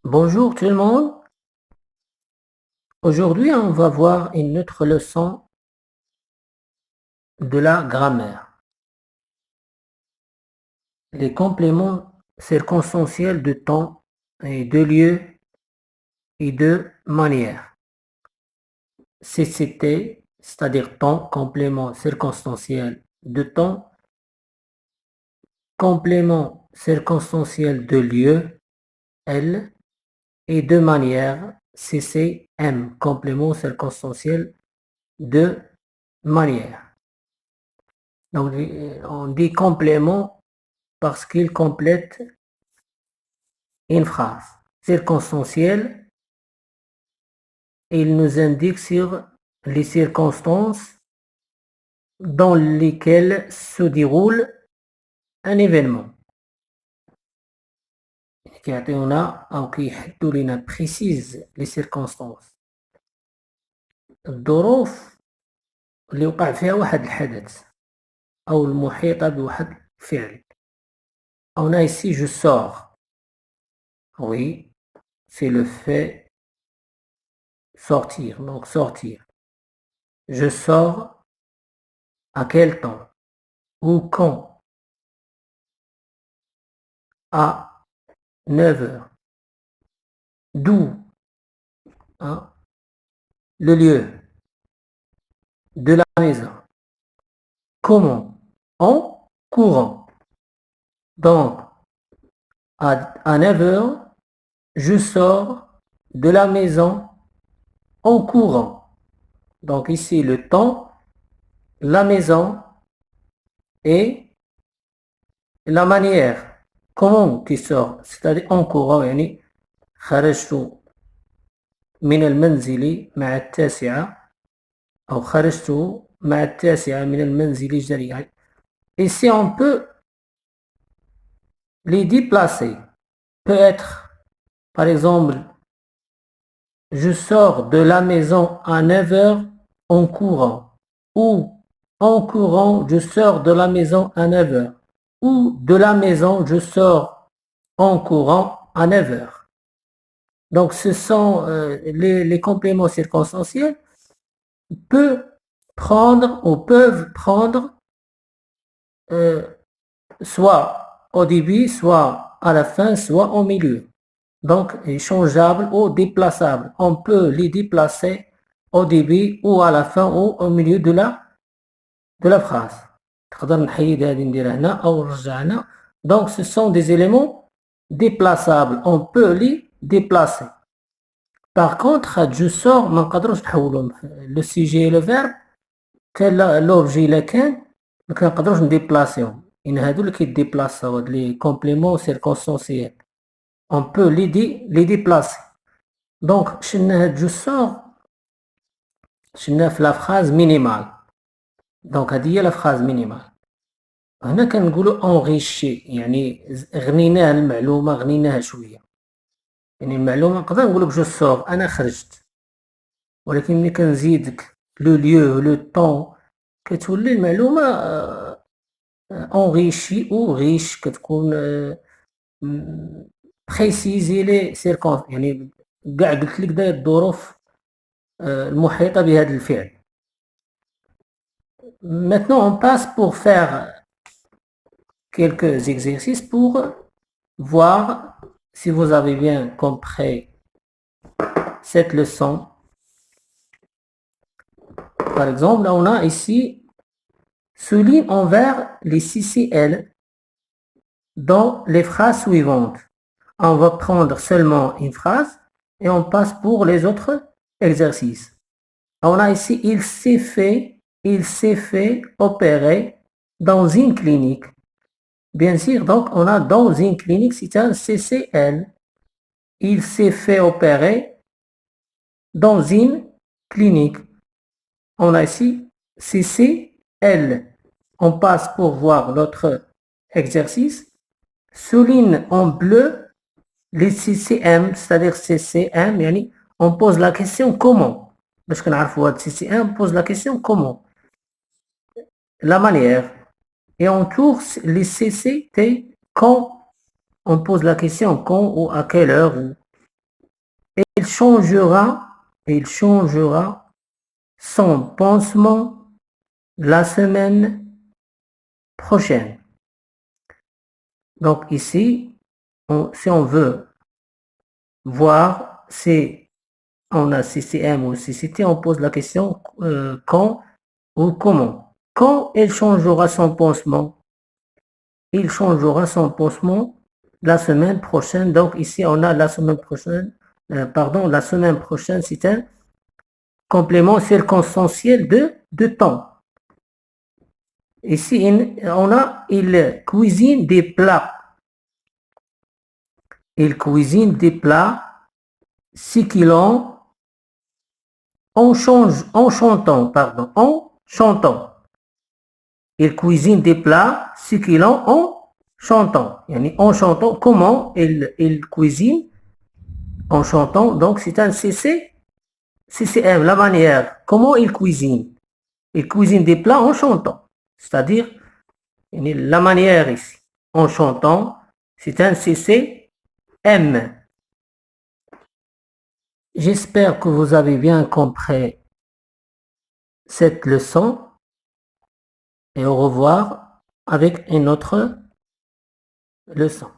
Bonjour tout le monde. Aujourd'hui, on va voir une autre leçon de la grammaire. Les compléments circonstanciels de temps et de lieu et de manière. CCT, c'est-à-dire temps, complément circonstanciel de temps, complément circonstanciel de lieu, L, et de manière, CCM, complément circonstanciel de manière. Donc, on dit complément parce qu'il complète une phrase circonstancielle et il nous indique sur les circonstances dans lesquelles se déroule un événement. كيعطيونا أو كيحدوا لنا précise les circonstances. الظروف اللي وقع فيها واحد الحدث أو المحيطة بواحد الفعل. On a ici je sors. Oui, c'est le fait sortir. Donc sortir. Je sors à quel temps ou quand? À 9 heures. D'où? Hein, le lieu. De la maison. Comment? En courant. Donc, à 9 heures, je sors de la maison en courant. Donc ici, le temps, la maison et la manière. Comment tu sors? C'est-à-dire en courant, يعني خرجت من المنزل مع التاسعة أو خرجت مع التاسعة من المنزل جريئا. Ici, on peut les déplacer. Peut être, par exemple, je sors de la maison à 9 heures en courant. Ou en courant, je sors de la maison à 9 heures. Ou de la maison, je sors en courant à 9 heures. Donc, ce sont les compléments circonstanciels peuvent prendre ou peuvent prendre soit au début, soit à la fin, soit au milieu. Donc, changeable ou déplaçable. On peut les déplacer au début ou à la fin ou au milieu de la phrase. Donc, ce sont des éléments déplaçables. On peut les déplacer. Par contre, je sors, le sujet et le verbe, l'objet إلا كان ما كنقدروش نديبلاسيهم. إن هادو اللي كيديبلاساو هاد لي كومبليمون سيركونستانسيال. On peut les déplacer. Donc, je sors في la phrase minimale. Donc, هذه هي la phrase minimale. هنا كنقولوا enrichi يعني غنيناه المعلومة غنيناها شوية. يعني المعلومة نقدر نقولك جو سور أنا خرجت. ولكن ملي كنزيدك لو ليو لو طون كتولي المعلومة enrichi ou riche كتكون بريسيزي لي سيركون يعني كاع قلت لك داير الظروف المحيطة بهذا الفعل. Maintenant, on passe pour faire quelques exercices pour voir si vous avez bien compris cette leçon. Par exemple, on a ici souligne en vert les CCL dans les phrases suivantes. On va prendre seulement une phrase et on passe pour les autres exercices. On a ici il s'est fait opérer dans une clinique. Bien sûr, donc on a dans une clinique, c'est un CCL. Il s'est fait opérer dans une clinique. On a ici CCL. On passe pour voir l'autre exercice. Souligne en bleu les CCM, c'est-à-dire CCM, يعني on pose la question comment. Parce qu'on a CCM, on pose la question comment. La manière. Et on tourne les CCT quand on pose la question quand ou à quelle heure. il changera son pansement la semaine prochaine. Donc ici, si on veut voir si on a CCM ou CCT, on pose la question quand ou comment. Quand il changera son pansement? Il changera son pansement la semaine prochaine. Donc ici, on a la semaine prochaine. La semaine prochaine, c'est un complément circonstanciel de temps. Ici, on a il cuisine des plats. Il cuisine des plats succulents en chantant. Il cuisine des plats succulents en chantant. En chantant, comment il cuisine en chantant? Donc, c'est un CCM, la manière. Comment il cuisine? Il cuisine des plats en chantant. C'est-à-dire, la manière ici. En chantant, c'est un CCM. J'espère que vous avez bien compris cette leçon et au revoir avec une autre leçon.